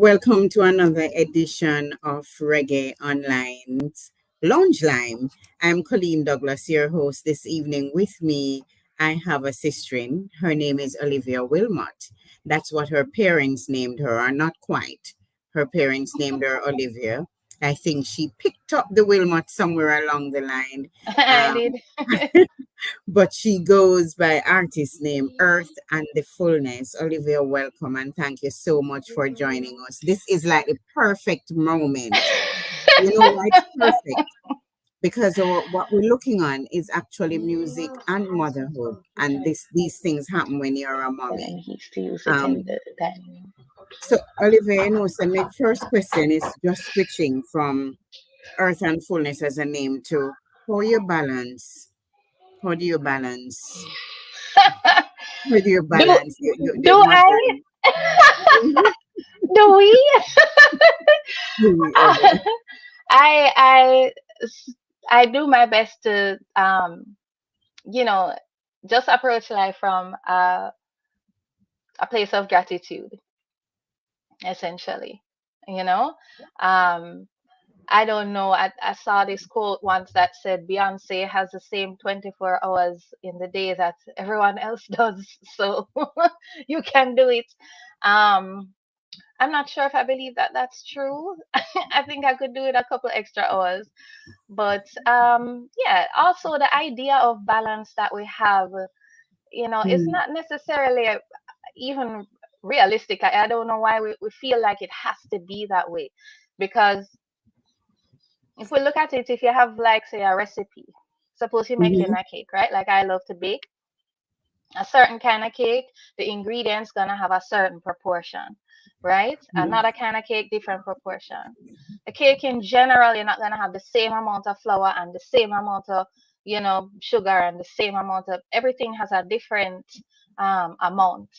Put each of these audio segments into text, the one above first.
Welcome to another edition of Reggae Online's Lounge Lyme. I'm Coleen Douglas, your host this evening. With me, I have a sister. Her name is Olivia Wilmot. That's what her parents named her, or not quite. Her parents named her Olivia. I think she picked up the Wilmot somewhere along the line. I did. But she goes by artist name Earth and the Fullness. Olivia, welcome and thank you so much for joining us. This is like the perfect moment. You know why it's perfect? Because what we're looking on is actually music and motherhood, and these things happen when you're a And mommy. he still use it in Um, the dining room. so Olivia, you know, so my first question is just switching from Earth and Fullness as a name to how you balance. How do you balance? How do you do balance the do I mothering? Mhm. do we? Okay. I I I do my best to you know just approach life from a place of gratitude, essentially. You know, um, I don't know. I saw this quote once that said Beyonce has the same 24 hours in the day that everyone else does. So you can do it. Um, I'm not sure if I believe that that's true. I think I could do it a couple extra hours. But yeah, also the idea of balance that we have, is Mm, not necessarily even realistic. I don't know why we feel like it has to be that way. Because if we look at it, if you have, like, say, a recipe, suppose you're making mhm, a cake, right? Like, I love to bake a certain kind of cake, the ingredients gonna have a certain proportion, right? mhm, Another kind of cake, different proportion. A cake in general, you're not gonna have the same amount of flour and the same amount of, sugar, and the same amount of everything has a different amount.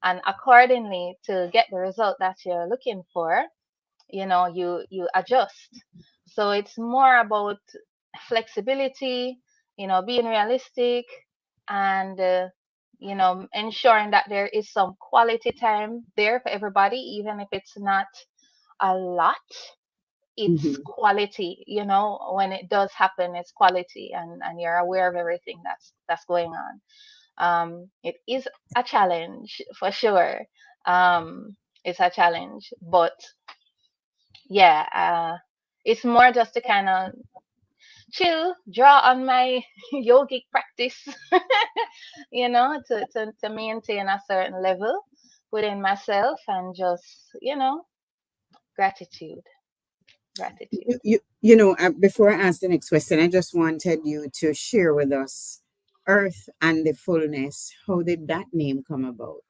And accordingly, to get the result that you're looking for, you adjust. So it's more about flexibility, being realistic, and ensuring that there is some quality time there for everybody, even if it's not a lot. It's mhm. quality. When it does happen, it's quality, and you're aware of everything that's going on. It is a challenge for sure. It's a challenge, but yeah, it's more just to kind of chill, draw on my yogic practice, to maintain a certain level within myself, and just, gratitude, gratitude. Before I ask the next question, I just wanted you to share with us Earth and the Fullness. How did that name come about?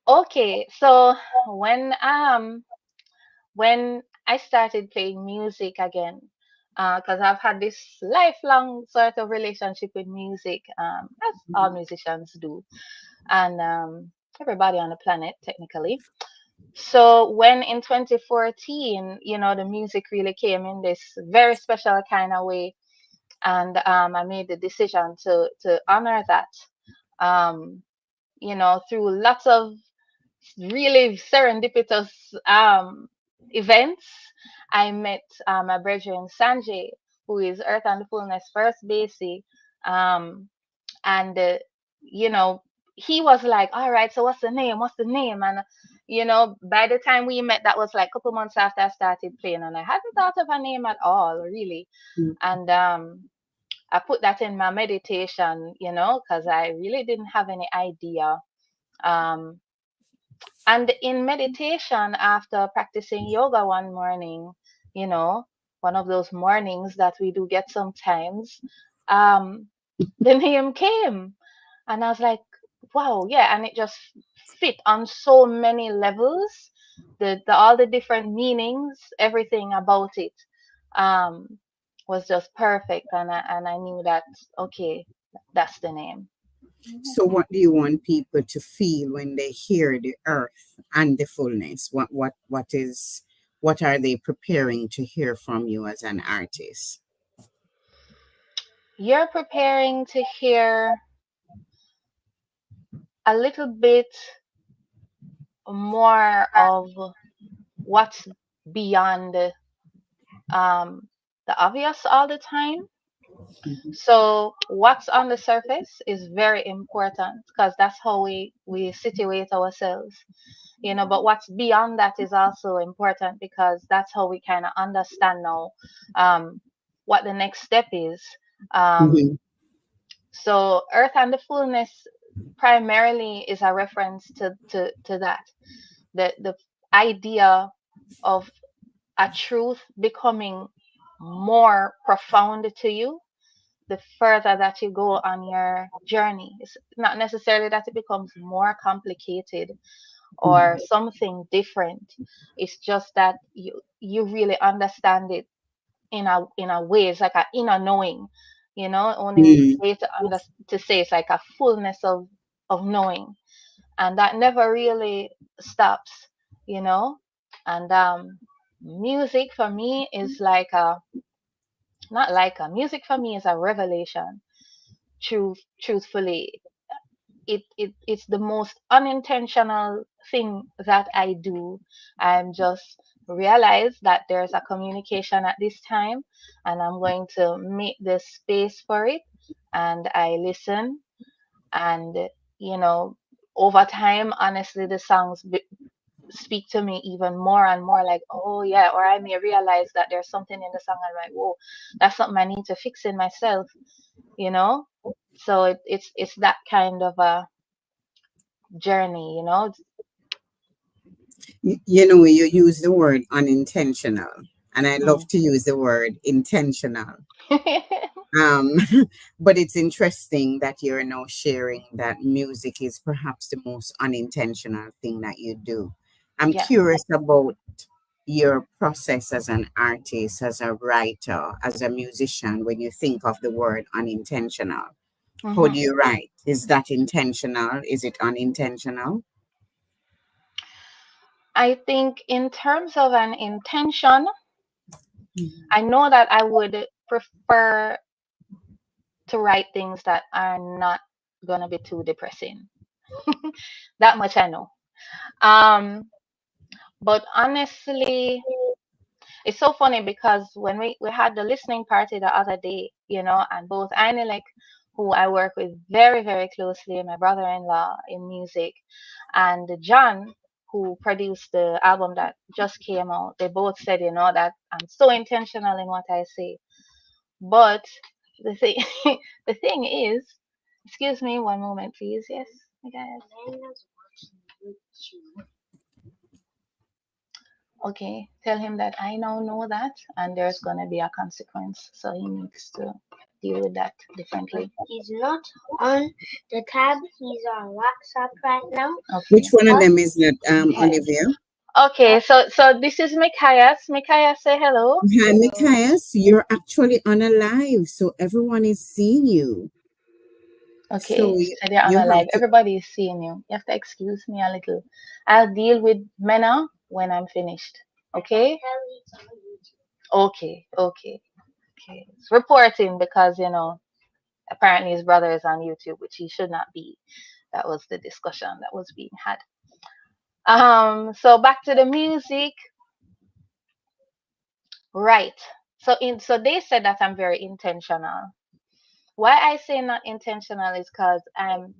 Okay, so when um when I started playing music again, because I've had this lifelong sort of relationship with music, as all musicians do, and everybody on the planet, technically. So when in 2014, the music really came in this very special kind of way, and I made the decision to honor that, um, through lots of really serendipitous events. I met my brethren Sanjay, who is Earth and the Fullness first basie, um, and you know, he was like, "All right, so what's the name? What's the name?" And by the time we met, that was like a couple months after I started playing, and I hadn't thought of a name at all, really. Mhm, And I put that in my meditation, because I really didn't have any idea. Um, and in meditation, after practicing yoga one morning, you know, one of those mornings that we do get sometimes, um, the name came. And I was like, wow, yeah. And it just fit on so many levels, all the different meanings, everything about it um, was just perfect. And I knew that, okay, that's the name. So, what do you want people to feel when they hear the Earth and the Fullness? What are they preparing to hear from you as an artist? You're preparing to hear a little bit more of what's beyond um, the obvious all the time. Mhm. So what's on the surface is very important because that's how we situate ourselves, but what's beyond that is also important because that's how we kind of understand now um, what the next step is. Um, Mhm. so Earth and the Fullness primarily is a reference to that, the idea of a truth becoming more profound to you the further that you go on your journey. It's not necessarily that it becomes more complicated or Mhm. something different. It's just that you really understand it in a way. It's like a inner knowing. Only Mhm. way to say it's like a fullness of knowing, and that never really stops. You know, and music for me is like a not like a music for me is a revelation. Truthfully, it's the most unintentional thing that I do. I'm just realize that there's a communication at this time, and I'm going to make the space for it, and I listen, and you know, over time, honestly, the songs speak to me even more and more. Like, oh yeah, or I may realize that there's something in the song. I'm like, whoa, that's something I need to fix in myself. You know, so it's that kind of a journey. You use the word unintentional, and I Mm. love to use the word intentional. Um, but it's interesting that you're now sharing that music is perhaps the most unintentional thing that you do. I'm Yes. curious about your process as an artist, as a writer, as a musician, when you think of the word unintentional. How Hmm. do you write? Is that intentional? Is it unintentional? I think in terms of an intention, Mhm. I know that I would prefer to write things that are not gonna be too depressing. That much I know. Um, but honestly, it's so funny because when we had the listening party the other day, and both Ainilek, who I work with very, very closely, my brother-in-law in music, and John, who produced the album that just came out, they both said, that I'm so intentional in what I say. But the thing, the thing is, excuse me, one moment, please. Yes, guys. Okay, tell him that I now know that, and there's gonna be a consequence, so he needs to deal with that differently. He's not on the tab. He's on WhatsApp right now. Which Okay. one of Huh? them is that, Mikhail. Olivia? Okay, so this is Mikhail. Mikhail, say hello. Hi, Matthias. You're actually on a live, so everyone is seeing you. So Okay, so they're on you a have live. to. Everybody is seeing you. You have to excuse me a little. I'll deal with Mena when I'm finished. Okay? Okay, okay, okay. It's reporting because apparently his brother is on YouTube, which he should not be. That was the discussion that was being had. So back to the music, right? So they said that I'm very intentional. Why I say not intentional is because I'm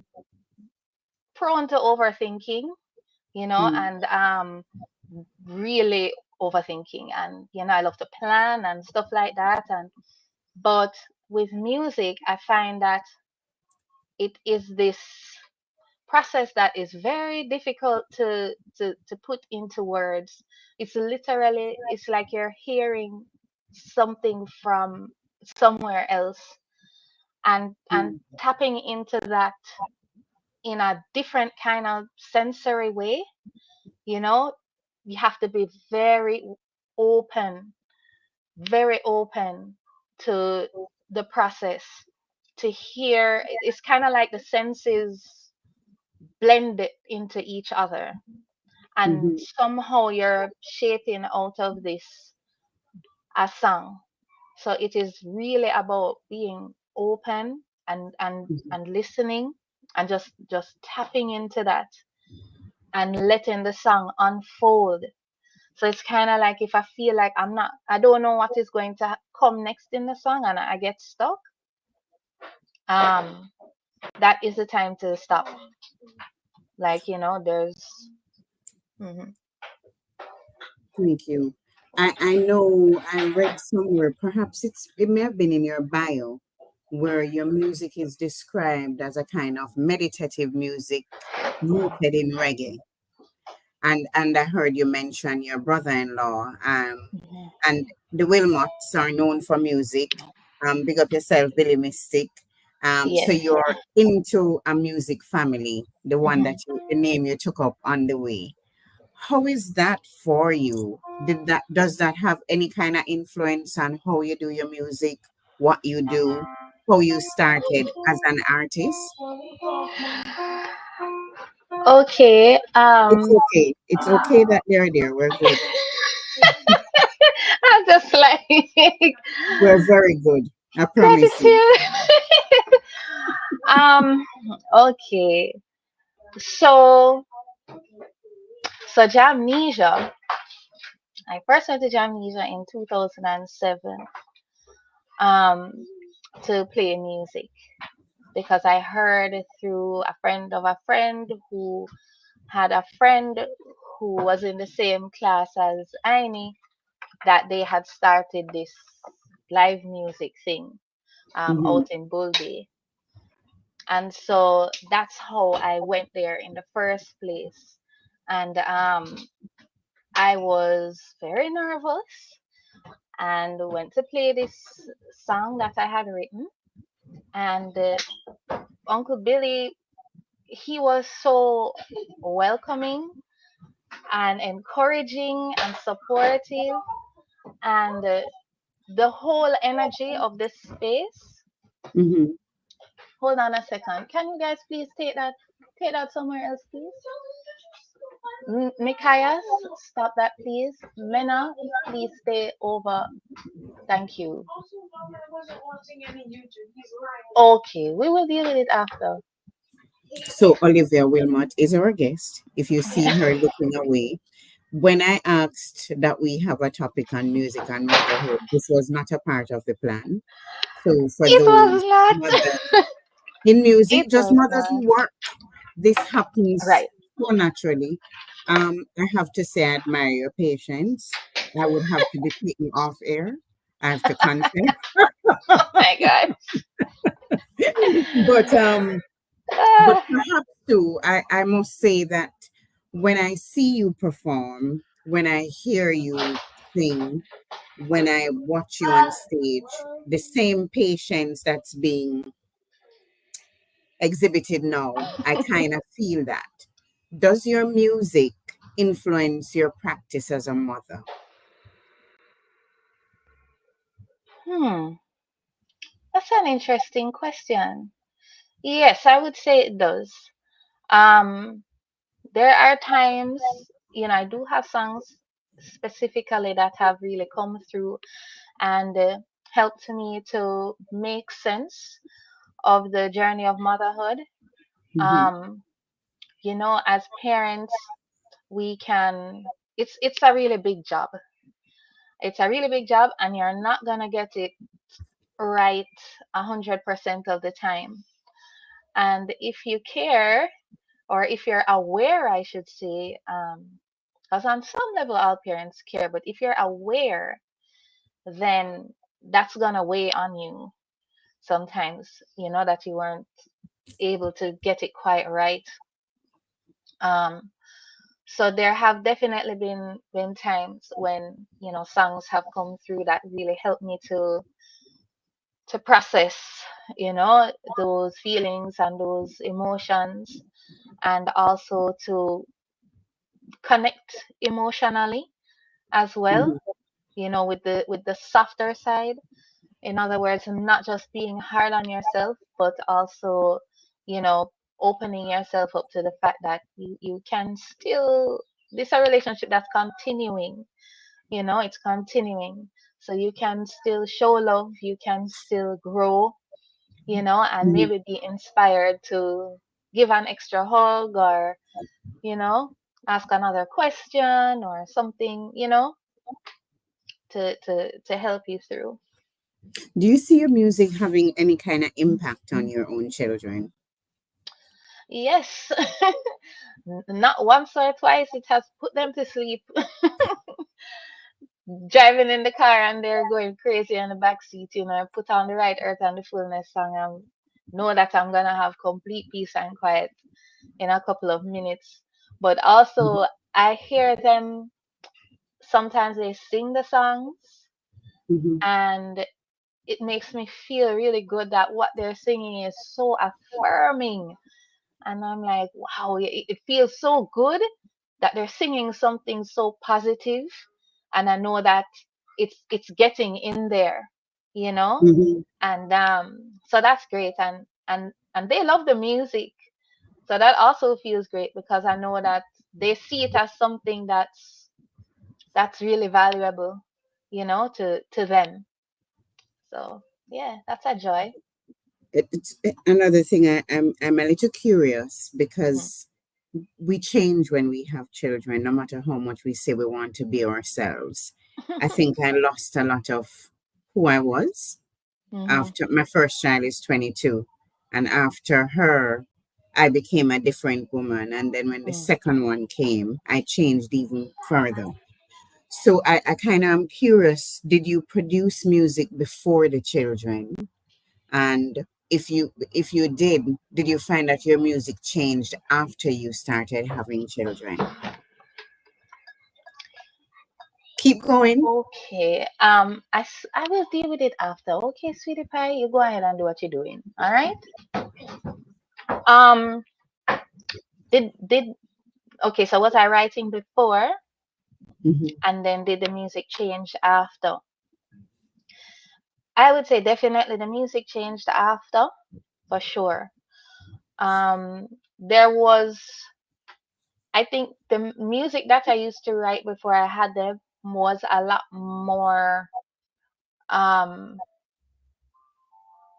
prone to overthinking, Mm, and really overthinking, and I love to plan and stuff like that, and but with music, I find that it is this process that is very difficult to put into words. It's like you're hearing something from somewhere else, and mm, tapping into that in a different kind of sensory way. you know you have to be open very open to the process to hear. It's kind of like the senses blend it into each other, and mhm, somehow you're shaping out of this a song. So it is really about being open and mhm, listening, and just tapping into that. and letting the song unfold. So it's kind of like if I feel like I don't know what is going to come next in the song and I get stuck, um, that is the time to stop. Like, there's. Mhm. Thank you. I know I read somewhere, perhaps it may have been in your bio, where your music is described as a kind of meditative music rooted in reggae. And I heard you mention your brother-in-law. Mhm. And the Wilmots are known for music. Big up yourself, Billy Mystic. So Yes. you're into a music family, the one Mhm. that the name you took up on the way. How is that for you? Does that have any kind of influence on how you do your music, what you do, how you started as an artist? Okay. It's okay. It's okay that they're there. We're good. I'm just like We're very good. I promise you. gratitude. um. Okay. So Jamnesia. I first went to Jamnesia in 2007. Um, to play music because I heard through a friend of a friend who had a friend who was in the same class as Aini that they had started this live music thing Hmm. out in Bull Bay. And so that's how I went there in the first place. And I was very nervous and went to play this song that I had written. And Uncle Billy, he was so welcoming and encouraging and supportive. And the whole energy of this space. Hmm. Hold on a second. Can you guys please take that somewhere else, please? Mikayas, stop that, please. Mena, please stay over. Thank you. Okay, we will deal with it after. So Olivia Wilmot is our guest. If you see her looking away, when I asked that we have a topic on music and motherhood, this was not a part of the plan. So for It was those mothers not. in music, It just was mothers not. who work, this happens Right. so naturally. I have to say I admire your patience. I would have to be taken off air. I have to confess. My God. but but Ah, perhaps too, I must say that when I see you perform, when I hear you sing, when I watch you on stage, the same patience that's being exhibited now, I kind of feel that. Does your music influence your practice as a mother? hmm. That's an interesting question. Yes, I would say it does. Um, there are times, I do have songs specifically that have really come through and helped me to make sense of the journey of motherhood. Hmm. Um, as parents, we can. It's a really big job. It's a really big job, and you're not gonna get it right 100% of the time. And if you care, or if you're aware, I should say, because on some level all parents care, but if you're aware, then that's gonna weigh on you sometimes, that you weren't able to get it quite right. Um, so there have definitely been times when songs have come through that really helped me to process those feelings and those emotions, and also to connect emotionally as well, Hmm. with the softer side. In other words, not just being hard on yourself, but also, you know, opening yourself up to the fact that you can still, this is a relationship that's continuing, it's continuing. So you can still show love, you can still grow, and Hmm. maybe be inspired to give an extra hug, or, you know. ask another question or something, to help you through. Do you see your music having any kind of impact on your own children? Yes. Not once or twice it has put them to sleep. Driving in the car and they're going crazy in the back seat, put on the right earth and the fullness song and know that I'm gonna have complete peace and quiet in a couple of minutes. But also I hear them, sometimes they sing the songs, Mm-hmm. and it makes me feel really good that what they're singing is so affirming. And I'm like, wow, it feels so good that they're singing something so positive, and I know that it's getting in there, you know. Mm-hmm. And so that's great, and they love the music, so that also feels great because I know that they see it as something that's really valuable, to them. So yeah, that's a joy. It's another thing. I'm a little curious Hmm. because we change when we have children, no matter how much we say we want to be ourselves. I think I lost a lot of who I was Hmm. after my first child is 22. And after her, I became a different woman. And then when the Hmm. second one came, I changed even further. So I kind of am curious, did you produce music before the children? And if you did you find that your music changed after you started having children? Keep going. Okay. I will deal with it after. Okay, sweetie pie, you go ahead and do what you're doing. All right. Um, did okay. So was I writing before, Hmm. and then did the music change after? I would say definitely the music changed after, for sure. There was, I think, the music that I used to write before I had them was a lot more. Um,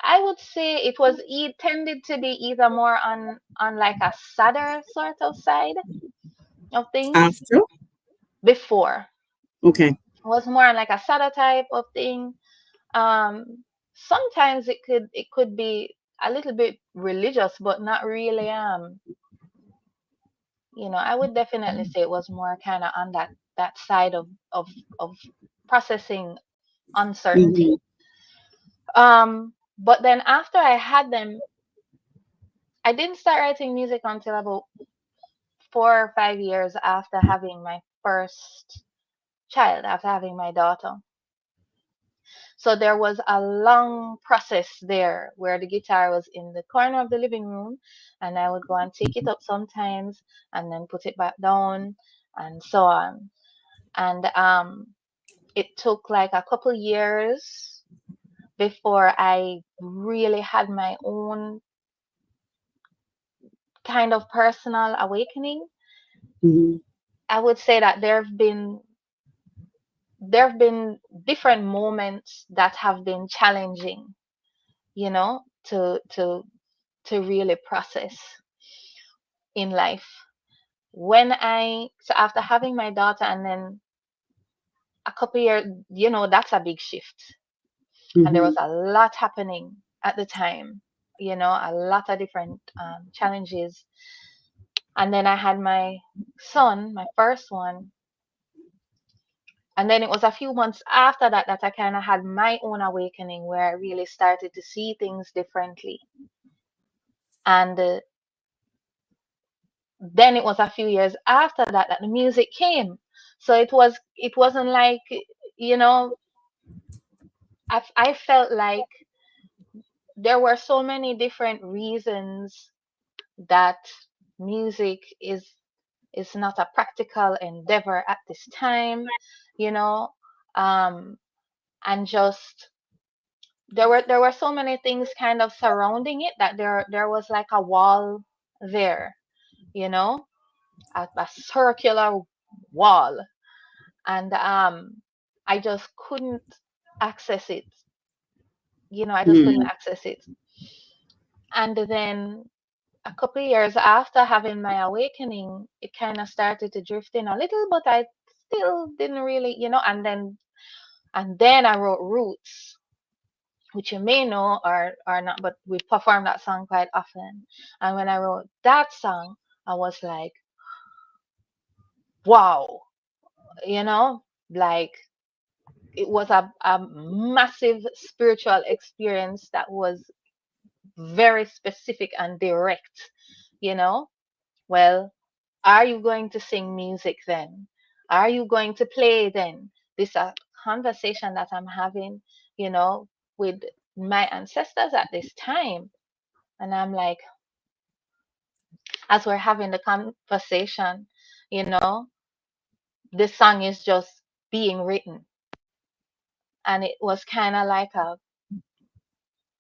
I would say it tended to be either more on like a sadder sort of side of things After. before. Okay. It was more on like a sadder type of thing. Sometimes it could be a little bit religious, but not really. I would definitely say it was more kind of on that side of processing Hmm. uncertainty. But then after I had them, I didn't start writing music until about 4 or 5 years after having my first child, after having my daughter. So there was a long process there where the guitar was in the corner of the living room, and I would go and take it up sometimes and then put it back down and so on. And it took like a couple years before I really had my own kind of personal awakening. Hmm. I would say that there have been different moments that have been challenging, to really process in life. So after having my daughter and then a couple years, that's a big shift. And there Hmm. was a lot happening at the time, a lot of different challenges. And then I had my son, my first one. And then it was a few months after that I kind of had my own awakening where I really started to see things differently. And then it was a few years after that the music came. So it wasn't like, you know, I felt like there were so many different reasons that music is not a practical endeavor at this time, you know, um, and just there were so many things kind of surrounding it that there was like a wall there, you know, a circular wall, and I just couldn't access it. I just couldn't Mm. access it. And then a couple years after having my awakening, it kind of started to drift in a little, but I still didn't really, and then I wrote Roots, which you may know or not, but we perform that song quite often. And when I wrote that song, I was like, wow, you know, like it was a massive spiritual experience that was very specific and direct, you know. Well, are you going to sing music then? Are you going to play then? This is a conversation that I'm having, you know, with my ancestors at this time. And I'm like, as we're having the conversation, you know, this song is just being written. And it was kind of like a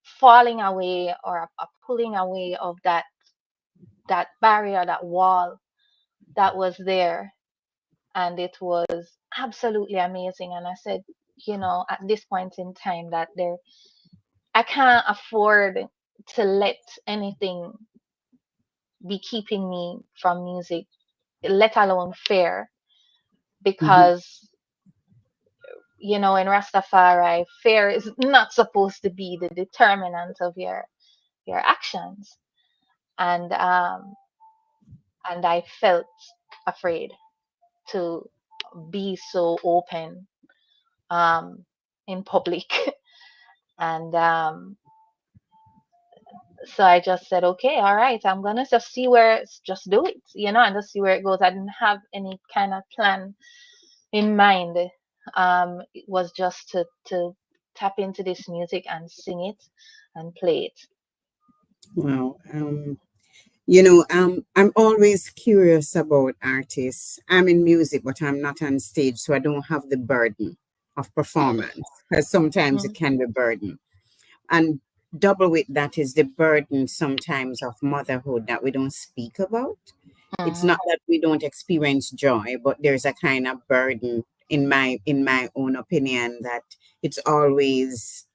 falling away or a pulling away of that barrier, that wall that was there. And it was absolutely amazing. And I said, at this point in time that I can't afford to let anything be keeping me from music, let alone fear, Mm-hmm. because in Rastafari, fear is not supposed to be the determinant of your actions. And I felt afraid to be so open um in public. And so I just said, okay, all right, I'm gonna just see just do it, and just see where it goes. I didn't have any kind of plan in mind. It was just to tap into this music and sing it and play it. Wow. I'm always curious about artists. I'm in music, but I'm not on stage, so I don't have the burden of performance. Because sometimes it Mm-hmm. can be burden. And double with that is the burden sometimes of motherhood that we don't speak about. It's not that we don't experience joy, but there's a kind of burden in my own opinion that it's always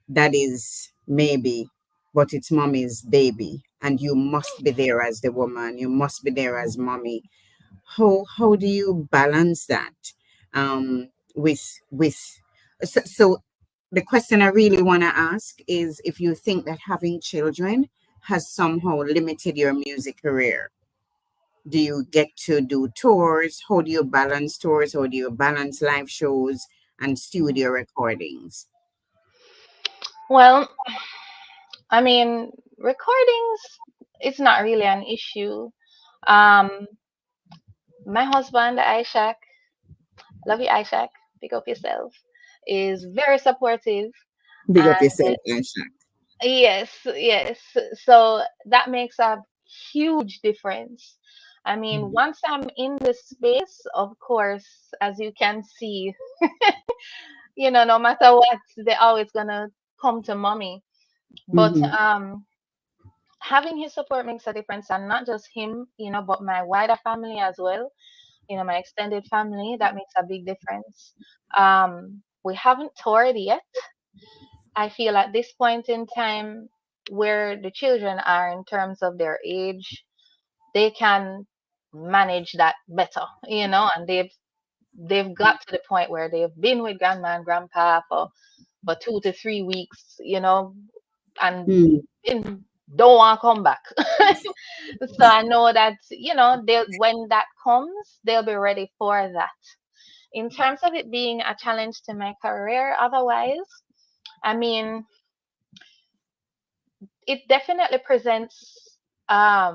that is maybe, but it's mommy's baby, and you must be there as the woman. You must be there as mommy. How do you balance that with so the question I really want to ask is if you think that having children has somehow limited your music career. Do you get to do tours? How do you balance tours? How do you balance live shows and studio recordings? Well, I mean, recordings, it's not really an issue. Um, my husband, Aishak, love you, Aishak, pick up yourself, is very supportive. Big up And yourself, Aisha. yes, yes. So that makes a huge difference. I mean, once I'm in this space, of course, as you can see, no matter what, they're always gonna come to mommy. But Mm-hmm. having his support makes a difference, and not just him, but my wider family as well. My extended family, that makes a big difference. We haven't toured yet. I feel at this point in time where the children are in terms of their age, they can manage that better, and they've got to the point where they've been with grandma and grandpa for 2 to 3 weeks, and Mm-hmm. don't want to come back. So I know that, they when that comes, they'll be ready for that. In terms of it being a challenge to my career, otherwise, I mean, it definitely presents a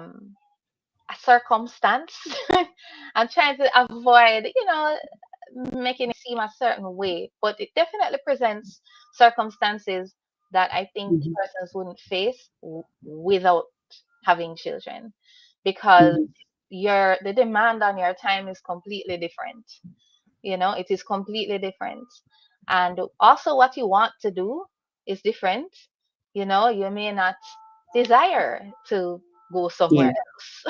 circumstance. I'm trying to avoid, making it seem a certain way, but it definitely presents circumstances that I think persons wouldn't face without having children, because Mm-hmm. the demand on your time is completely different. It is completely different. And also what you want to do is different. You may not desire to go Yeah, somewhere else.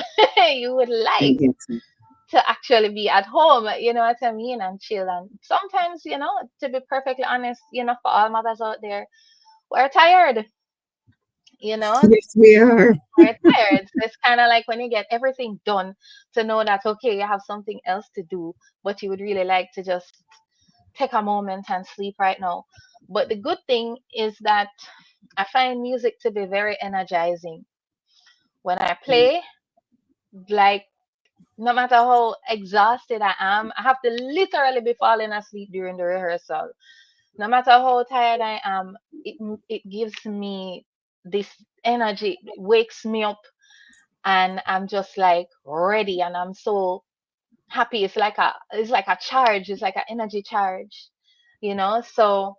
You would I like get you. to actually be at home, you know what I mean, and chill. And sometimes, to be perfectly honest, for all mothers out there, we're tired. you know, Yes, we are. we're tired. So it's kind of like when you get everything done to know that, okay, you have something else to do, but you would really like to just take a moment and sleep right now. But the good thing is that I find music to be very energizing. When I play, like, no matter how exhausted I am, I have to literally be falling asleep during the rehearsal. No matter how tired I am, it gives me this energy, it wakes me up, and I'm just like ready, and I'm so happy. It's like a charge, it's like an energy charge, So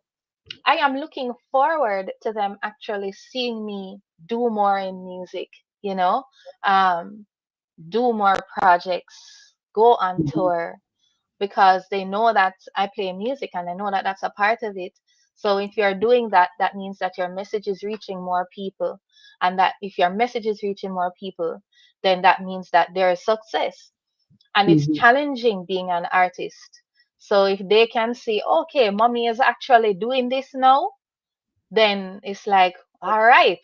I am looking forward to them actually seeing me do more in music, you know, um, do more projects, go on Mhm, tour, because they know that I play music and they know that that's a part of it. So if you're doing that, that means that your message is reaching more people. And that if your message is reaching more people, then that means that there is success. And it's mhm, challenging being an artist. So if they can see, okay, mommy is actually doing this now, then it's like, all right,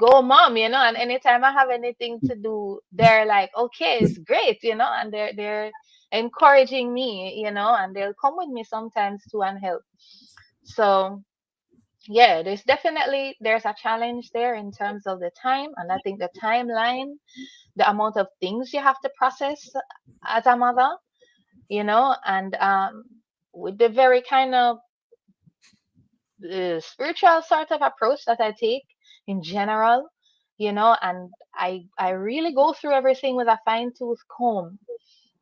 go mom, and anytime I have anything to do, they're like, okay, it's great, and they're encouraging me, and they'll come with me sometimes too and help. So yeah, there's a challenge there in terms of the time, and I think the timeline, the amount of things you have to process as a mother, and with the very kind of the spiritual sort of approach that I take in general, and I really go through everything with a fine tooth comb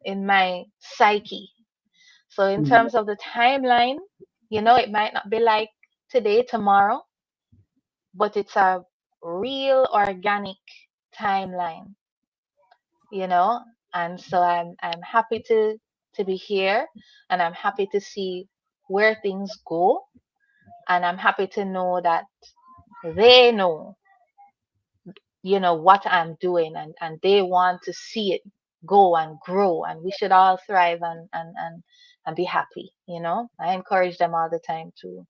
in my psyche. So in mhm, terms of the timeline, it might not be like today, tomorrow, but it's a real organic timeline, you know. And so I'm happy to be here, and I'm happy to see where things go, and I'm happy to know that they know what I'm doing, and they want to see it go and grow, and we should all thrive and be happy. I encourage them all the time too.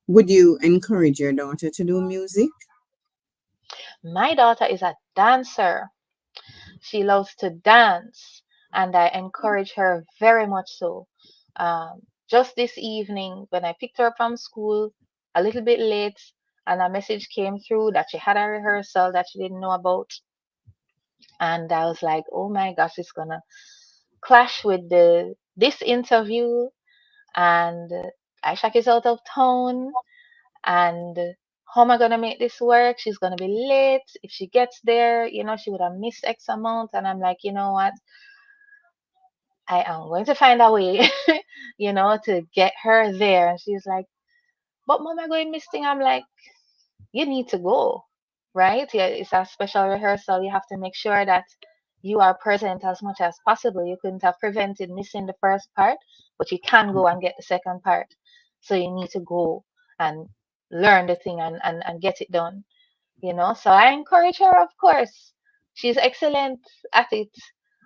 Would you encourage your daughter to do music? My daughter is a dancer. She loves to dance, and I encourage her very much so. Just this evening, when I picked her up from school a little bit late, and a message came through that she had a rehearsal that she didn't know about, and I was like, oh my gosh, it's gonna clash with the this interview, and Aisha is out of town, and how am I gonna make this work? She's gonna be late. If she gets there, she would have missed X amount. And I'm like, you know what? I am going to find a way, to get her there. And she's like, but mom, I'm going missing. I'm like, you need to go, right? Yeah, it's a special rehearsal. You have to make sure that you are present as much as possible. You couldn't have prevented missing the first part, but you can go and get the second part. So you need to go and learn the thing and get it done, So I encourage her, of course. She's excellent at it.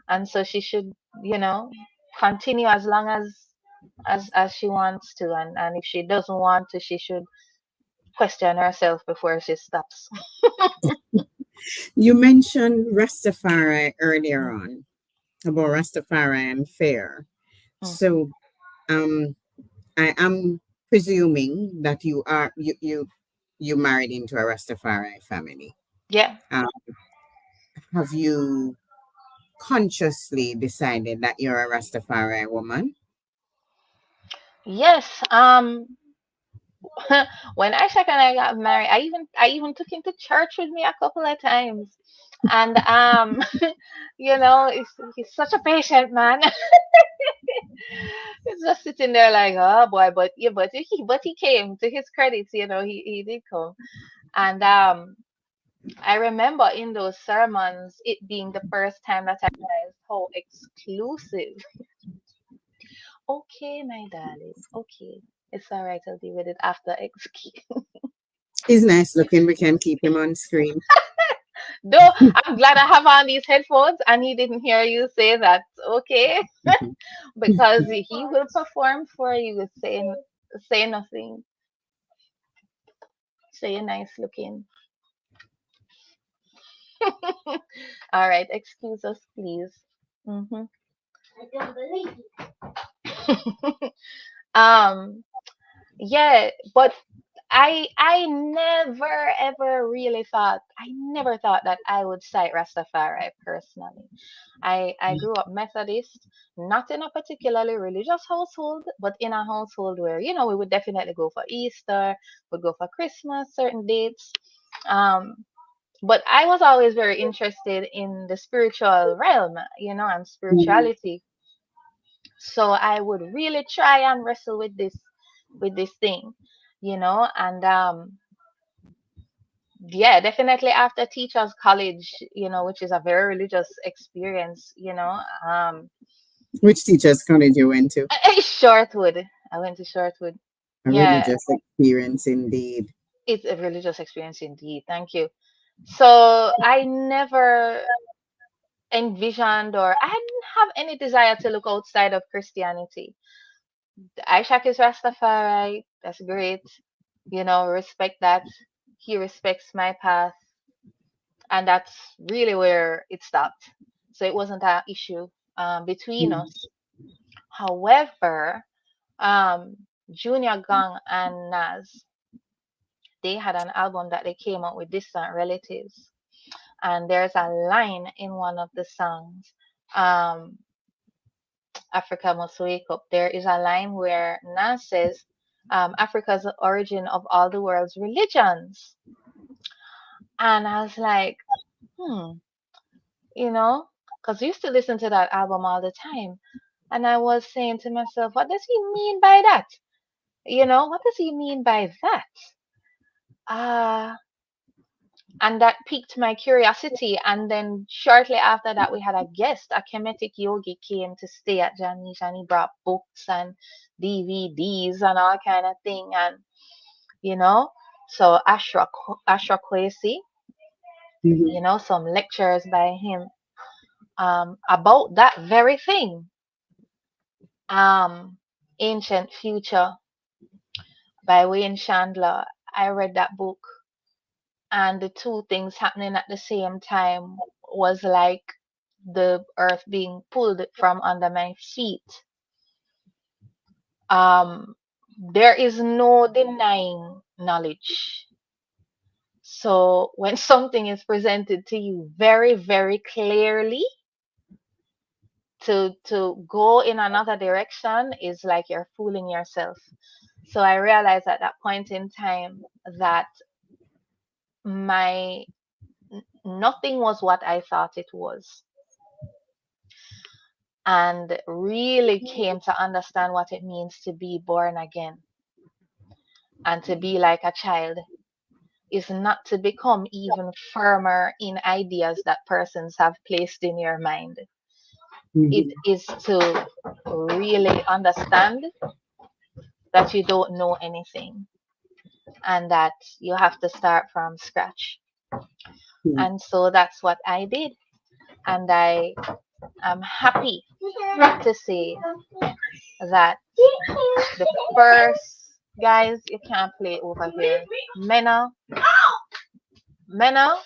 And so she should, you know, continue as long as she wants to. And if she doesn't want to, she should question herself before she stops. You mentioned Rastafari earlier on, about Rastafari and fair. Mhm. So um I am presuming that you married into a Rastafari family. Yeah. Um, have you consciously decided that you're a Rastafari woman? Yes. When Aisha and I got married, I even took him to church with me a couple of times. And he's such a patient man. He's just sitting there like, oh boy, but he came, to his credits, he did come. And I remember in those sermons it being the first time that I realized how exclusive. Okay, my darling. Okay. It's all right. I'll deal with it after execute. He's nice looking. We can keep him on screen. Though I'm glad I have on these headphones and he didn't hear you say that. Okay. Mhm. Because he will perform for you, say nothing, say nice looking. All right, excuse us, please. Hmm. um, yeah, but I never ever really thought I never thought that I would cite Rastafari personally. I grew up Methodist, not in a particularly religious household, but in a household where, we would definitely go for Easter, we'd go for Christmas, certain dates. Um, but I was always very interested in the spiritual realm, and Mhm. spirituality. So I would really try and wrestle with this thing, and yeah, definitely after teachers college, which is a very religious experience, Which teachers college you went to? Shortwood. I went to Shortwood. A Yeah, religious experience indeed. it's a religious experience indeed. Thank you. So I never envisioned, or I didn't have any desire to look outside of Christianity. Ishak is Rastafari. That's great. Respect that. He respects my path. And that's really where it stopped. So it wasn't an issue between Mhm. us. However, um, Junior Gang and Nas, they had an album that they came out with, Distant Relatives. And there's a line in one of the songs, um, Africa Must Wake Up. There is a line where Nas says, Africa's the origin of all the world's religions. And I was like, hmm, you know, because I used to listen to that album all the time. And I was saying to myself, what does he mean by that? What does he mean by that? Uh, and that piqued my curiosity. And then shortly after that, we had a guest, a Kemetic yogi came to stay at Janice, and he brought books and DVDs and all kind of thing. And, you know, so Ashra Kwesi, Mhm. some lectures by him about that very thing. Um, Ancient Future by Wayne Chandler. I read that book, and the two things happening at the same time was like the earth being pulled from under my feet. Um, there is no denying knowledge. So when something is presented to you very, very clearly, to go in another direction is like you're fooling yourself. So I realized at that point in time that my nothing was what I thought it was, and really came to understand what it means to be born again and to be like a child is not to become even firmer in ideas that persons have placed in your mind. It Mhm. is to really understand that you don't know anything and that you have to start from scratch. Mhm. And so that's what I did. And I am happy to say that the first, guys, you can't play over here. Mena, Mena,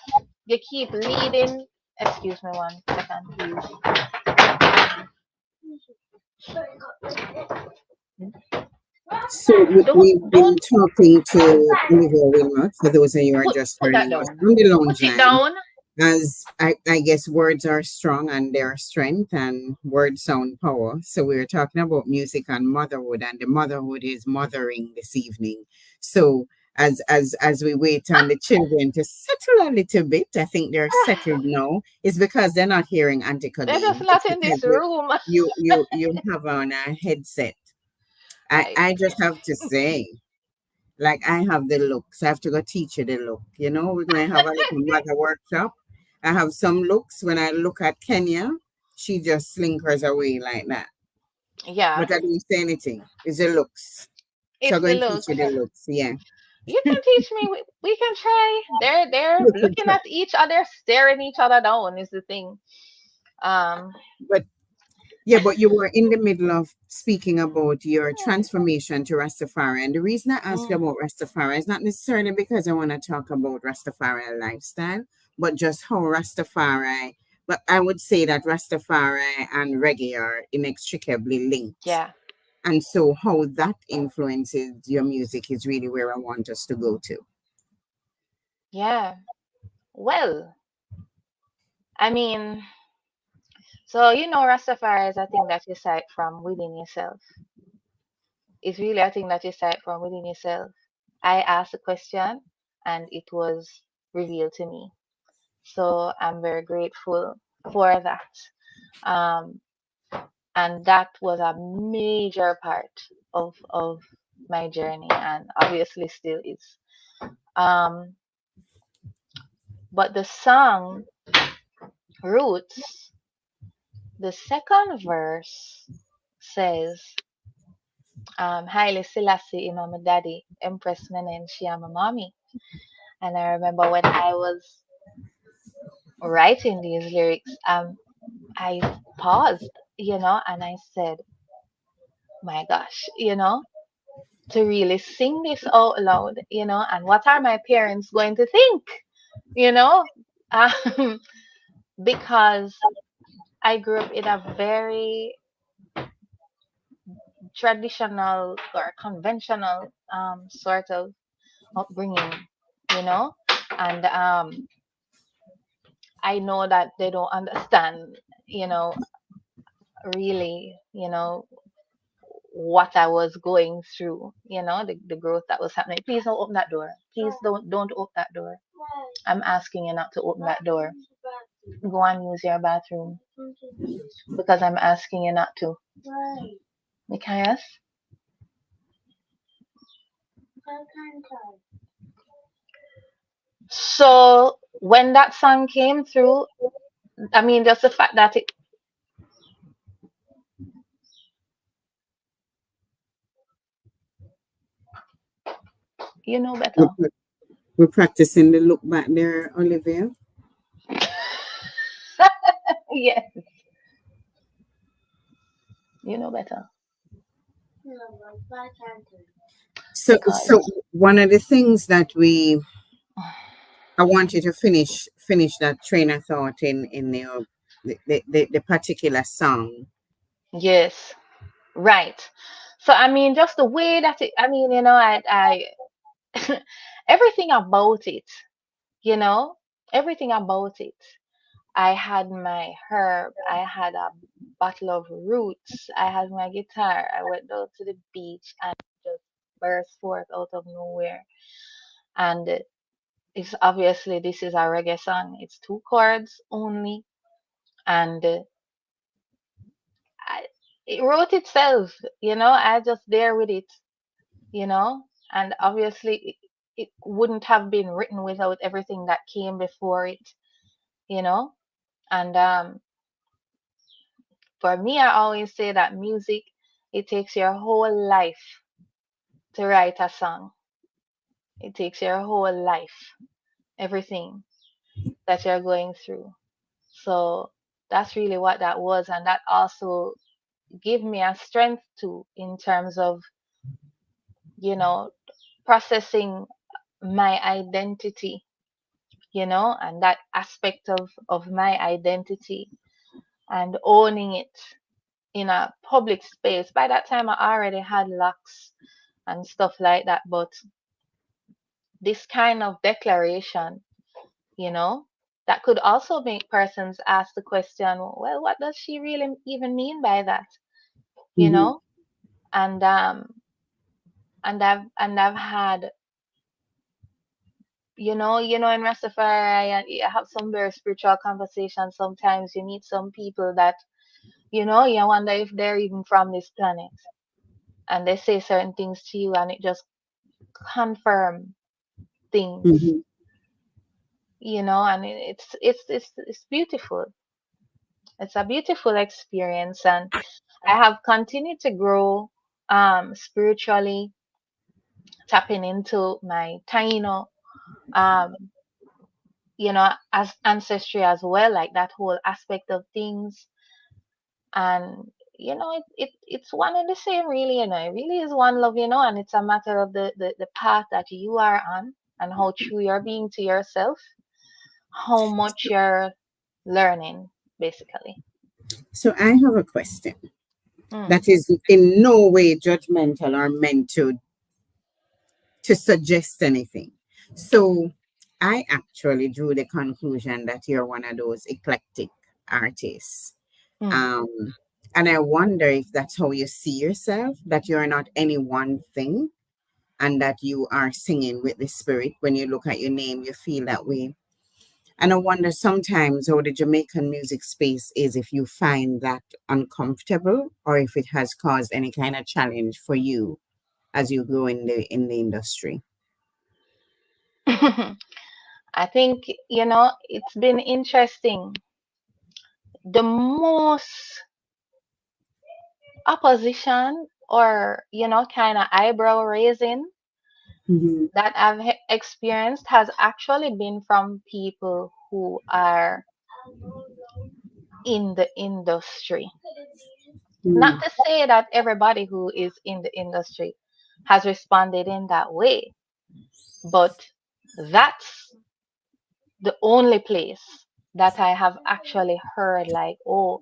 you keep leading. Excuse me 1 second, please. So Don't we've been don't talking to Olivia Wilmot, for those of you who are just put that joining us down. on the lounge Put it line. down. As I guess words are strong and they're strength and words sound power. So we were talking about music and motherhood, and the motherhood is mothering this evening. So as we wait on the children to settle a little bit, I think they're settled now. It's because they're not hearing Auntie They're just Colleen. not It's in because this room. you have on a headset. I I just have to say, like I have the looks. I have to go teach you the look. We're going to have a little mother workshop. I have some looks. When I look at Kenya, she just slinkers away like that. yeah, But I didn't say anything. It's the looks. So it's I'm the going to teach you looks. the looks. Yeah. You can teach me. We can try. They're You can looking try. at each other, staring each other down is the thing. Um, But yeah, but you were in the middle of speaking about your transformation to Rastafari. And the reason I asked you mm, about Rastafari is not necessarily because I want to talk about Rastafari lifestyle, but just how Rastafari, but I would say that Rastafari and reggae are inextricably linked. Yeah. And so how that influences your music is really where I want us to go to. Yeah. Well, I mean, so Rastafari is a thing that you cite from within yourself. It's really a thing that you cite from within yourself. I asked a question and it was revealed to me. So I'm very grateful for that. Um, and that was a major part of my journey and obviously still is. Um, but the song Roots, the second verse says, Haile Selassie, Imam Daddy, Empress Menen, she am a mommy. And I remember when I was writing these lyrics, I paused, and I said, my gosh, to really sing this out loud, and what are my parents going to think, you know? Um, because I grew up in a very traditional or conventional sort of upbringing, you know, and I know that they don't understand, really, what I was going through, the growth that was happening. Please don't open that door. Please don't open that door. I'm asking you not to open that door. Go and use your bathroom because I'm asking you not to. Nikias? So when that song came through, I mean, just the fact that you know We're, better. we're practicing the look back there, Olivia. Yes, you know better So because one of the things that I want you to finish that train of thought in the particular song. yes, right. So I mean, just the way that I mean, everything about it, you know, everything about it. I had my herb, I had a bottle of roots, I had my guitar, I went down to the beach and just burst forth out of nowhere. And it's obviously this is a reggae song. It's two chords only, and I, it wrote itself. I just there with it. And obviously it wouldn't have been written without everything that came before it. You know, and for me, I always say that music it takes your whole life to write a song. It takes your whole life, everything that you're going through. So that's really what that was, and that also give me a strength too in terms of you know processing my identity, and that aspect of my identity and owning it in a public space. By that time I already had locks and stuff like that, but this kind of declaration, you know that could also make persons ask the question, well, what does she really even mean by that, you Mm-hmm. know and I've had in Rastafari, you have some very spiritual conversations. Sometimes you meet some people that, you wonder if they're even from this planet. And they say certain things to you and it just confirm things, Mm-hmm. and it's beautiful. It's a beautiful experience. And I have continued to grow spiritually, tapping into my Taino, um, as ancestry as well, like that whole aspect of things. And it's one and the same, really. It really is one love, and it's a matter of the path that you are on and how true you're being to yourself, how much you're learning, basically. So I have a question Mm, that is in no way judgmental or meant to suggest anything. So I actually drew the conclusion that you're one of those eclectic artists. mm. Um, and I wonder if that's how you see yourself, that you're not any one thing and that you are singing with the spirit. When you look at your name, you feel that way. And I wonder sometimes how the Jamaican music space is, if you find that uncomfortable or if it has caused any kind of challenge for you as you grow in the industry. I think, it's been interesting. The most opposition or, kind of eyebrow raising Mm-hmm. that I've experienced has actually been from people who are in the industry. Not Mm. to say that everybody who is in the industry has responded in that way, but that's the only place that I have actually heard, like, oh,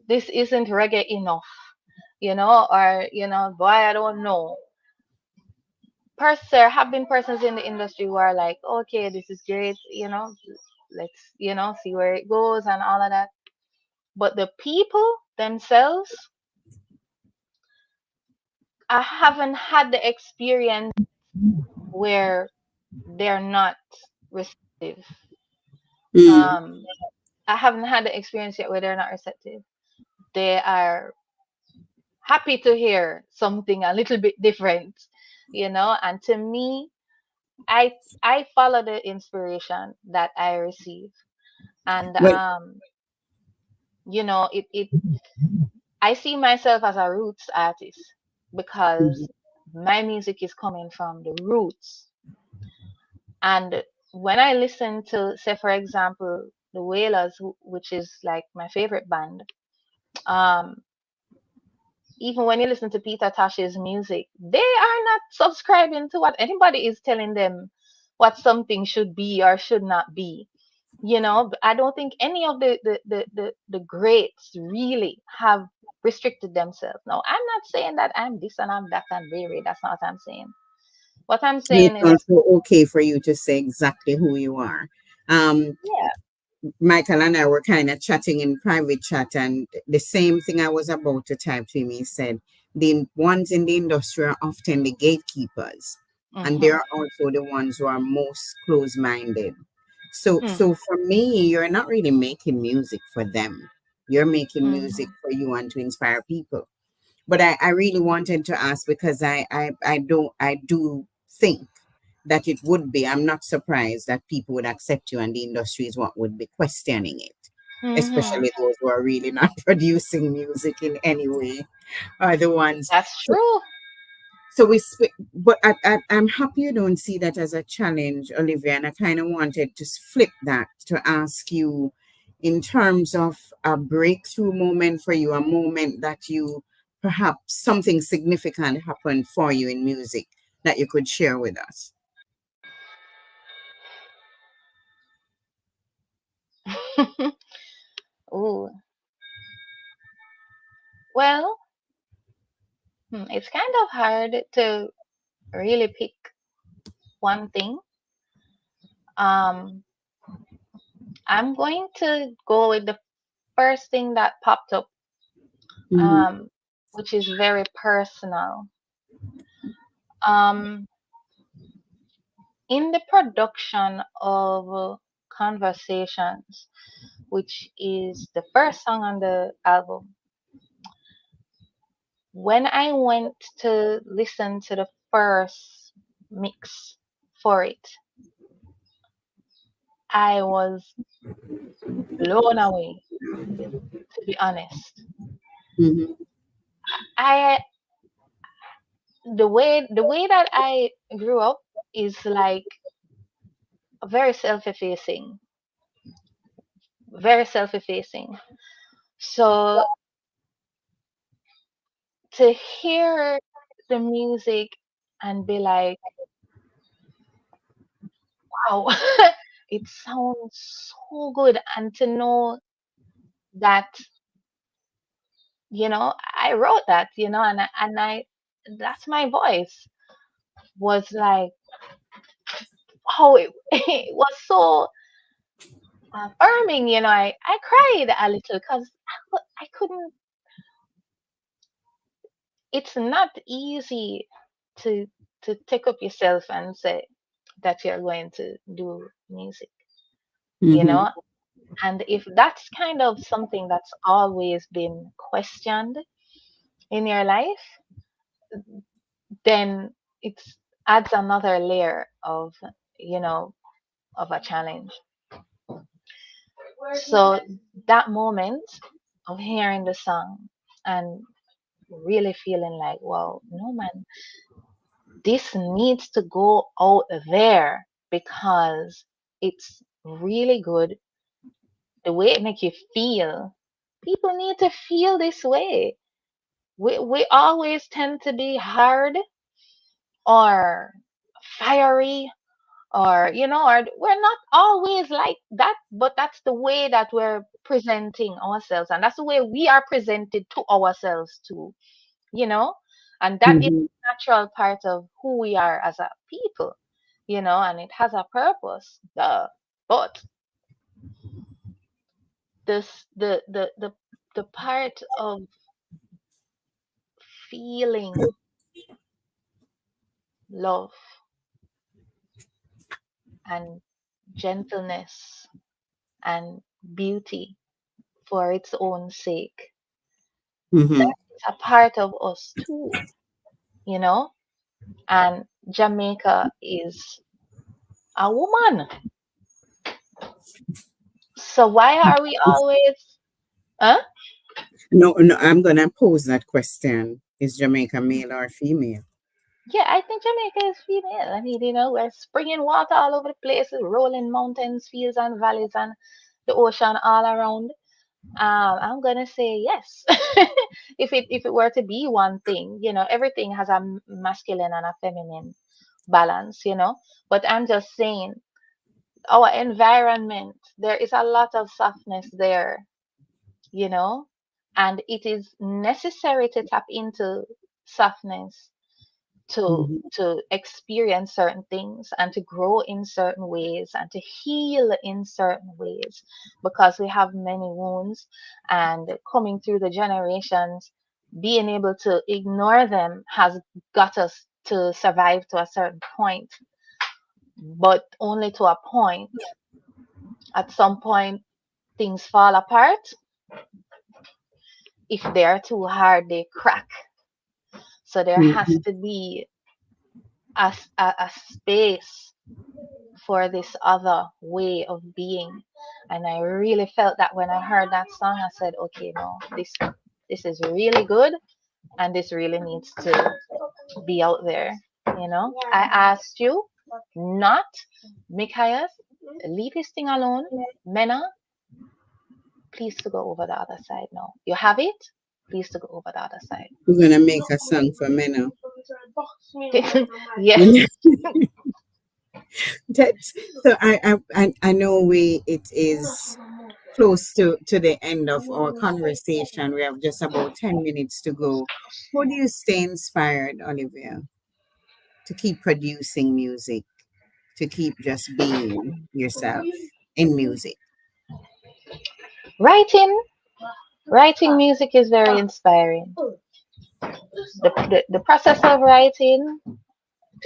this isn't reggae enough, or, boy, I don't know. There have been persons in the industry who are like, okay, this is great, let's, see where it goes and all of that. But the people themselves, I haven't had the experience where they're not receptive. Mm. Um, I haven't had the experience yet where they're not receptive. They are happy to hear something a little bit different, and to me, I follow the inspiration that I receive. And Well, it I see myself as a roots artist mhm, because my music is coming from the roots. And when I listen to, say, for example, the Wailers, which is like my favorite band, um, even when you listen to Peter Tosh's music, they are not subscribing to what anybody is telling them what something should be or should not be. I don't think any of the greats really have restricted themselves. No, I'm not saying that I'm this and I'm that and very. That's not what I'm saying. What I'm saying it's is, also okay for you to say exactly who you are. Um, yeah. Michael and I were kind of chatting in private chat, and the same thing I was about to type to him. He said, the ones in the industry are often the gatekeepers, and Mhm. they're also the ones who are most close minded. So Mhm. for me, you're not really making music for them. You're making music Mhm. for you and to inspire people. But I really wanted to ask because I do think that it would be. I'm not surprised that people would accept you and the industry is what would be questioning it, Mhm. especially those who are really not producing music in any way are the ones. That's So, true. but I'm happy you don't see that as a challenge, Olivia. And I kind of wanted to flip that to ask you, in terms of a breakthrough moment for you, a moment that you perhaps something significant happened for you in music that you could share with us. Ooh. Well, it's kind of hard to really pick one thing. Um, I'm going to go with the first thing that popped up, Mm-hmm. um, which is very personal. Um, in the production of Conversations, which is the first song on the album, when I went to listen to the first mix for it, I was blown away, to be honest. Mm-hmm. I the way that I grew up is like very self-effacing, very self-effacing. So to hear the music and be like, wow, it sounds so good. And to know that, I wrote that, and that's my voice, was like, oh, it was so affirming. I cried a little because I couldn't, it's not easy to take up yourself and say that you're going to do music, you Mm-hmm. know and if that's kind of something that's always been questioned in your life, then it adds another layer you know of a challenge. So that moment of hearing the song and really feeling like, wow, no man, this needs to go out there because it's really good. The way it makes you feel, people need to feel this way. We always tend to be hard or fiery, or or we're not always like that, but that's the way that we're presenting ourselves, and that's the way we are presented to ourselves too, you know and that is Mm-hmm. a natural part of who we are as a people, and it has a purpose. But this the part of feeling love and gentleness and beauty for its own sake, Mm-hmm. that is a part of us too, you know and Jamaica is a woman. So why are we always, huh? No, no, I'm gonna pose that question. Is Jamaica male or female? Yeah, I think Jamaica is female. I mean, we're springing water all over the place, rolling mountains, fields, and valleys, and the ocean all around. I'm gonna say yes. If it were to be one thing, everything has a masculine and a feminine balance, But I'm just saying, our environment, there is a lot of softness there, you know, and it is necessary to tap into softness to Mm-hmm. experience certain things and to grow in certain ways and to heal in certain ways, because we have many wounds, and coming through the generations, being able to ignore them has got us to survive to a certain point, but only to a point. At some point things fall apart. If they're too hard, they crack. So there has Mm-hmm. to be a space for this other way of being. And I really felt that when I heard that song, I said, okay, no, this is really good, and this really needs to be out there. I asked you not, Mikhail, leave his thing alone. Mena, please to go over the other side now. You have it? Please to go over the other side. We're gonna make a song for men. Yeah. Now. So I know it is close to the end of our conversation. We have just about 10 minutes to go. How do you stay inspired, Olivia, to keep producing music, to keep just being yourself in music? Writing, writing music is very inspiring. The process of writing,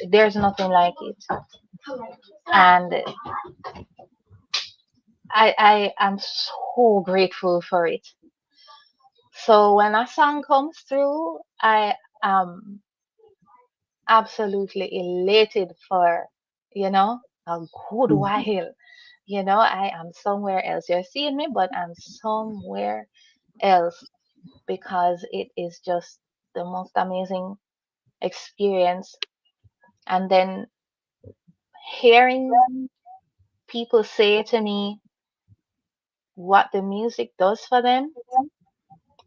there's nothing like it. And I am so grateful for it. So when a song comes through, I am absolutely elated for, a good Mhm. while. I am somewhere else. You're seeing me, but I'm somewhere else, because it is just the most amazing experience. And then hearing people say to me what the music does for them,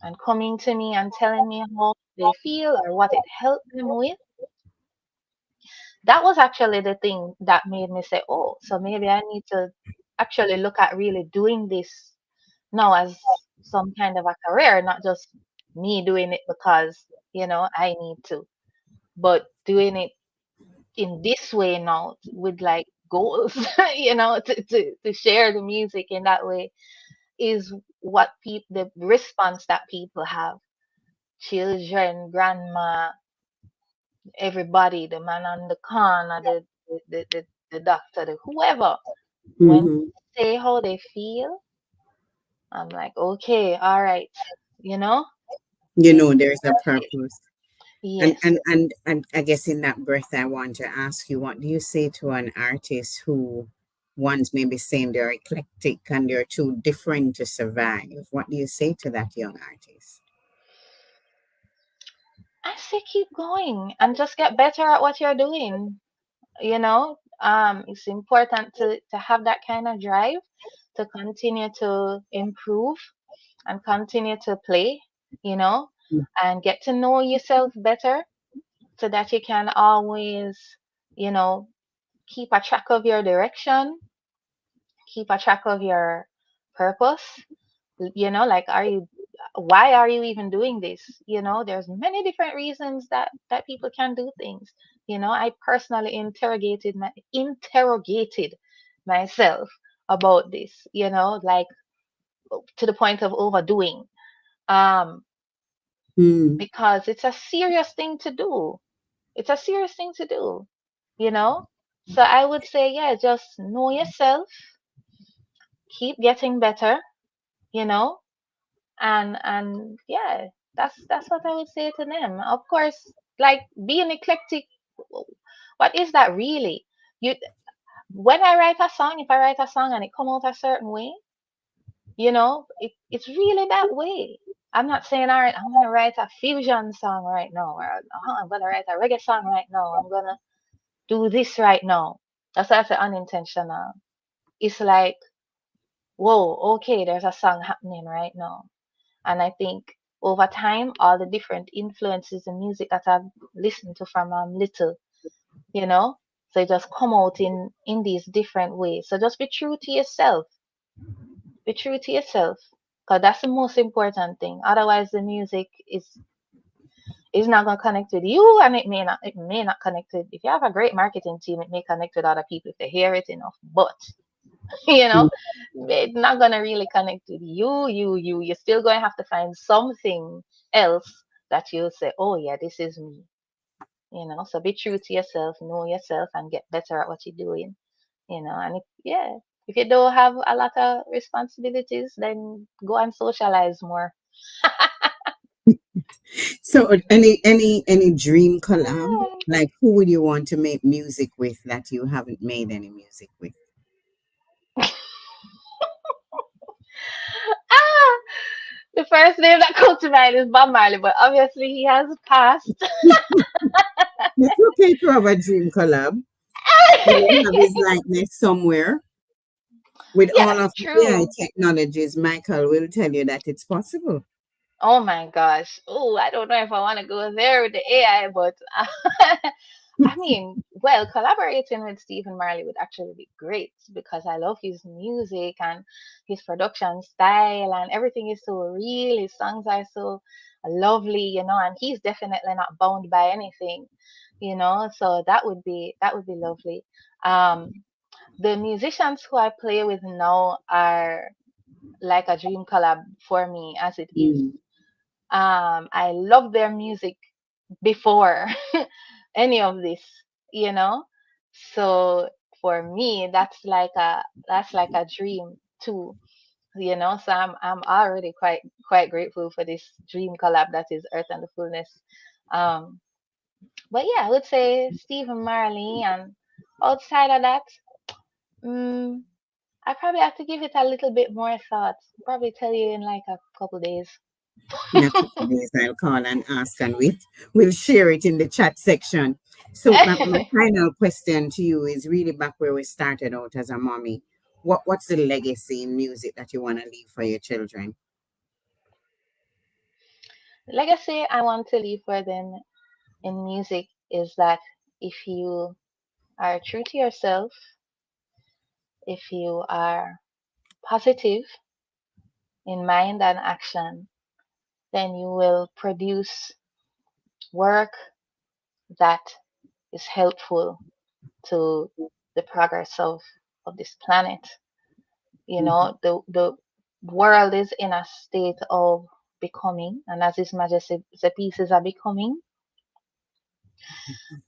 and coming to me and telling me how they feel or what it helped them with, that was actually the thing that made me say, oh, so maybe I need to actually look at really doing this now as some kind of a career, not just me doing it because, I need to, but doing it in this way now with like goals, to share the music in that way is what people, the response that people have. Children, grandma, everybody, the man on the corner, the doctor, the whoever, when Mm-hmm. they say how they feel, I'm like, okay, all right, you know, You it's know, there's a worth it. purpose. And Yes. and and and I guess in that breath, I want to ask you, what do you say to an artist who once maybe saying they're eclectic and they're too different to survive? What do you say to that young artist? I say keep going and just get better at what you're doing. It's important to have that kind of drive to continue to improve and continue to play, you know, and get to know yourself better so that you can always, you know, keep a track of your direction, keep a track of your purpose. Like, why are you even doing this? There's many different reasons that people can do things. I personally interrogated myself about this, like, to the point of overdoing, um Mm, because it's a serious thing to do. It's a serious thing to do, you know so I would say, yeah, just know yourself, keep getting better, you know and yeah, that's what I would say to them. Of course, like, being eclectic, what is that really? You When I write a song, if I write a song and it come out a certain way, it's really that way. I'm not saying, all right, I'm gonna write a fusion song right now, or I'm gonna write a reggae song right now, I'm gonna do this right now. That's why I say unintentional. It's like, whoa, okay, there's a song happening right now. And I think over time, all the different influences and music that I've listened to from little, you know, so it just come out in these different ways. So just be true to yourself. Be true to yourself, because that's the most important thing. Otherwise, the music is not gonna connect with you, and it may not connect with. If you have a great marketing team, it may connect with other people if they hear it enough. But you know, mm, it's not gonna really connect with you. You're still going to have to find something else that you'll say, oh yeah, this is me. So be true to yourself, know yourself, and get better at what you're doing. And if you don't have a lot of responsibilities, then go and socialize more. So, any dream collab? Like, who would you want to make music with that you haven't made any music with? Ah, the first name that comes to mind is Bob Marley, but obviously he has passed. It's okay to have a dream collab. Have his likeness somewhere. With Yeah, all of the AI true. technologies, Michael will tell you that it's possible. Oh my gosh. Oh, I don't know if I want to go there with the AI, but I mean, well, collaborating with Stephen Marley would actually be great because I love his music and his production style, and everything is so real. His songs are so lovely, and he's definitely not bound by anything, so that would be lovely. Um, the musicians who I play with now are like a dream collab for me as it is. Mm. I love their music before any of this, you know. So for me, that's like a dream too, So I'm already quite grateful for this dream collab that is Earth and the Fullness. Um, but yeah, I would say Stephen Marley, and outside of that, mm, I probably have to give it a little bit more thought. Probably tell you in like a couple days. In a couple of days, I'll call and ask, and we'll share it in the chat section. So, my final question to you is really back where we started out as a mommy. What's the legacy in music that you want to leave for your children? Legacy I want to leave for them in music is that if you are true to yourself, if you are positive in mind and action, then you will produce work that is helpful to the progress of this planet. You Mhm. know, the world is in a state of becoming, and as His Majesty, the pieces are becoming,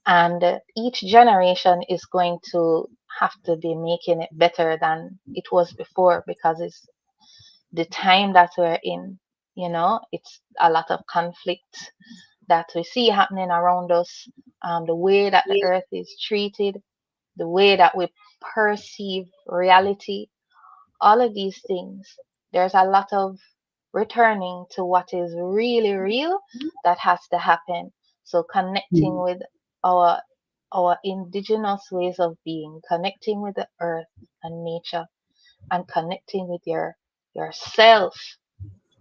and each generation is going to have to be making it better than it was before, because it's the time that we're in. You know, it's a lot of conflict that we see happening around us, the way that the earth is treated, the way that we perceive reality, all of these things. There's a lot of returning to what is really real that has to happen. So connecting Mhm. with our our indigenous ways of being, connecting with the earth and nature, and connecting with yourself,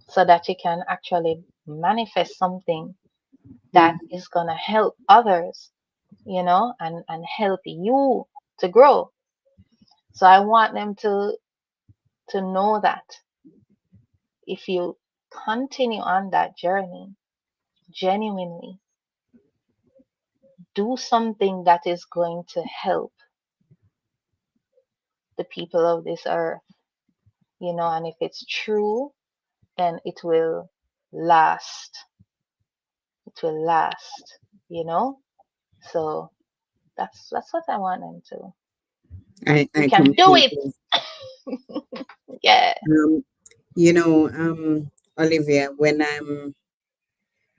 so that you can actually manifest something that Mhm. is going to help others, and help you to grow. So I want them to know that if you continue on that journey genuinely, do something that is going to help the people of this earth, and if it's true, then last. It will last, you know? So that's what I want them to. You I can do it. completely. Yeah. Um, you know, Olivia, when I'm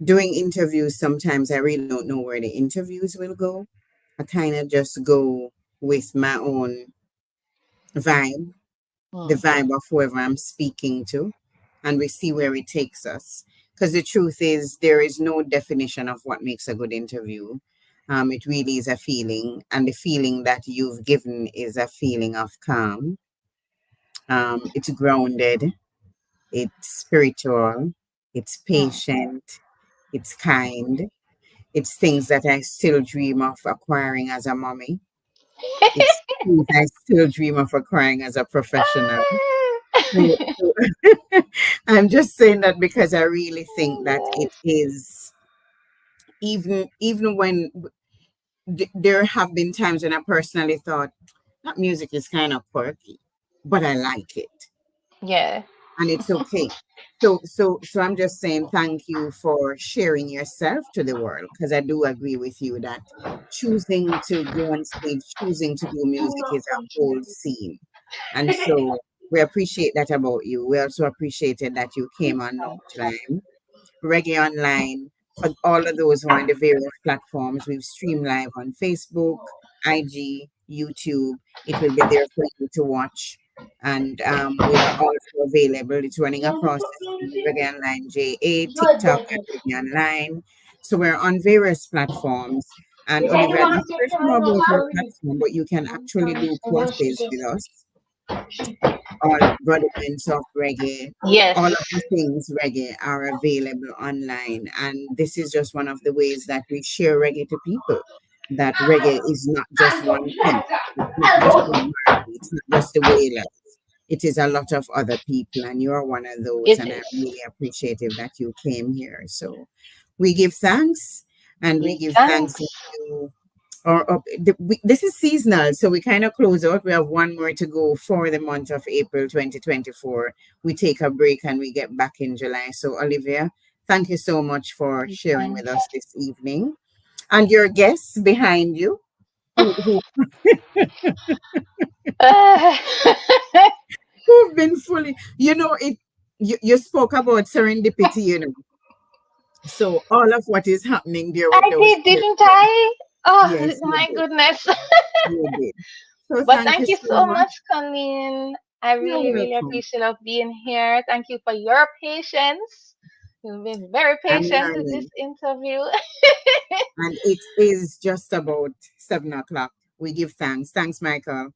doing interviews, sometimes I really don't know where the interviews will go. I kind of just go with my own vibe, the Mm, vibe of whoever I'm speaking to, and we see where it takes us. Because the truth is, there is no definition of what makes a good interview. It really is a feeling, and the feeling that you've given is a feeling of calm. It's grounded, it's spiritual, it's mm. patient, it's kind. It's things that I still dream of acquiring as a mommy. It's things I still dream of acquiring as a professional. So I'm just saying that because I really think that it Yes. is, even when there have been times when I personally thought that music is kind of quirky, but I like it. Yeah. And it's okay. So I'm just saying thank you for sharing yourself to the world, because I do agree with you that choosing to go on stage, choosing to do music is a whole scene. And so we appreciate that about you. We also appreciated that you came on Lounge Lyme. Reggae Online, for all of those who are on the various platforms. We've streamed live on Facebook, IG, YouTube. It will be there for you to watch. And we are also available. It's running across the screen, Reggae Online JA, TikTok at Reggae Online. So we're on various platforms. And Olivia, I'm not sure if you know about our platform, but you can actually do crosses with us, all rudiments of reggae, all Yes. of the things reggae are available online. And this is just one of the ways that we share reggae to people. That reggae is not just one thing, it's not just Bob Marley, it's not just the Wailers. It is a lot of other people, and you're one of those. It And I'm is. really appreciative that you came here. So we give thanks, and we Give give thanks thanks. if you this is seasonal, so we kind of close out. We have one more to go for the month of April 2024. We take a break and we get back in July. So, Olivia, thank you so much for Give sharing with thanks. us this evening. And your guests behind you, who who've been fully, you spoke about serendipity, So all of what is happening there with I those did, didn't children. I? Oh Yes, you my did. goodness. You did. So But thank you thank you so so much. much, Colleen. I You're really, really welcome. appreciate of being here. Thank you for your patience. You've been very I'm patient with this learning. interview. And it is just about 7 o'clock. We give thanks. Thanks, Michael.